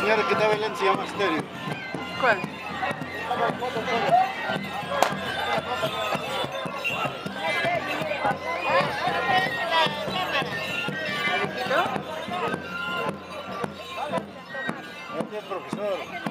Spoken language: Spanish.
señora que está bailando se llama Estéreo. ¿Cuál? Este es el profesor.